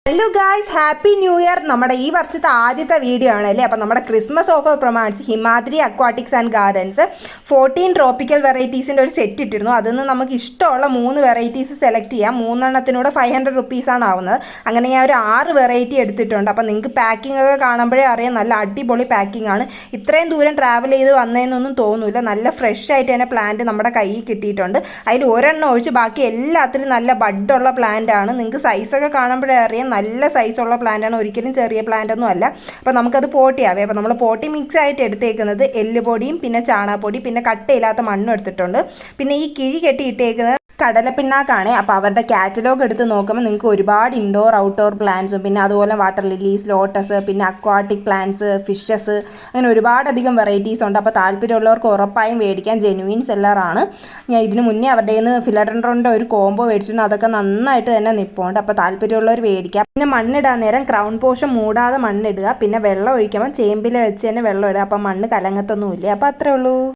Hello guys, happy new year. നമ്മുടെ ഈ വർഷത്തെ ആദ്യത്തെ വീഡിയോ ആണല്ലേ. അപ്പോൾ നമ്മുടെ ക്രിസ്മസ് ഓഫർ പ്രമാണിച്ച് Himadri aquatics and gardens 14 tropical വെറൈറ്റീസിൻ്റെ ഒരു സെറ്റ് ഇട്ടിരുന്നു. അതിൽ നിന്ന് നമുക്ക് ഇഷ്ടമുള്ള 3 വെറൈറ്റീസ് സെലക്ട് ചെയ്യാം. 3 500 റുപ്പീസാണ് ആവുന്നത്. അങ്ങനെ ഞാൻ ഒരു 6 വെറൈറ്റി എടുത്തിട്ടുണ്ട്. അപ്പോൾ നിങ്ങൾക്ക് പാക്കിംഗ് ഒക്കെ കാണുമ്പോഴേ അറിയാം, നല്ല അടിപൊളി പാക്കിംഗ് ആണ്. ഇത്രയും ദൂരം ട്രാവൽ ചെയ്ത് വന്നതെന്നൊന്നും തോന്നില്ല. നല്ല ഫ്രഷ് ആയിട്ട് തന്നെ പ്ലാന്റ് നമ്മുടെ കയ്യിൽ കിട്ടിയിട്ടുണ്ട്. അതിൽ ഒരെണ്ണം ഒഴിച്ച് ബാക്കി എല്ലാത്തിലും നല്ല ബഡുള്ള പ്ലാന്റ് ആണ്. നിങ്ങൾക്ക് സൈസൊക്കെ കാണുമ്പോഴേ അറിയാം, നല്ല സൈസുള്ള പ്ലാന്റാണ്, ഒരിക്കലും ചെറിയ പ്ലാന്റ് ഒന്നും അല്ല. അപ്പോൾ നമുക്കത് പോട്ടിയാവേ. അപ്പോൾ നമ്മൾ പോട്ടി മിക്സ് ആയിട്ട് എടുത്തേക്കുന്നത് എല്ലുപൊടിയും പിന്നെ ചാണകപ്പൊടി പിന്നെ കട്ടയില്ലാത്ത മണ്ണും എടുത്തിട്ടുണ്ട്. പിന്നെ ഈ കിഴി കെട്ടിയിട്ടേക്കുന്നത് കടലപ്പിണ്ണാക്കാണ്. അപ്പോൾ അവരുടെ കാറ്റലോഗ് എടുത്ത് നോക്കുമ്പോൾ നിങ്ങൾക്ക് ഒരുപാട് ഇൻഡോർ ഔട്ട്ഡോർ പ്ലാന്റ്സും പിന്നെ അതുപോലെ വാട്ടർ ലില്ലീസ്, ലോട്ടസ്, പിന്നെ അക്വാട്ടിക് പ്ലാന്റ്സ്, ഫിഷസ്, അങ്ങനെ ഒരുപാടധികം വെറൈറ്റീസ് ഉണ്ട്. അപ്പോൾ താല്പര്യമുള്ളവർക്ക് ഉറപ്പായും മേടിക്കാൻ ജെനുവിൻ സെല്ലറാണ്. ഞാൻ ഇതിന് മുന്നേ അവരുടെ നിന്ന് ഫിലഡൻഡ്രോണിൻ്റെ ഒരു കോംബോ മേടിച്ചിട്ടുണ്ട്. അതൊക്കെ നന്നായിട്ട് തന്നെ നിൽപ്പുണ്ട്. അപ്പോൾ താല്പര്യമുള്ളവർ മേടിക്കാം. പിന്നെ മണ്ണിടാൻ നേരം ക്രൗൺ പോർഷൻ മൂടാതെ മണ്ണിടുക. പിന്നെ വെള്ളം ഒഴിക്കുമ്പോൾ ചേമ്പിൽ വെച്ച് തന്നെ വെള്ളം ഇടുക. അപ്പോൾ മണ്ണ് കലങ്ങത്തൊന്നുമില്ല. അപ്പോൾ അത്രേ ഉള്ളൂ.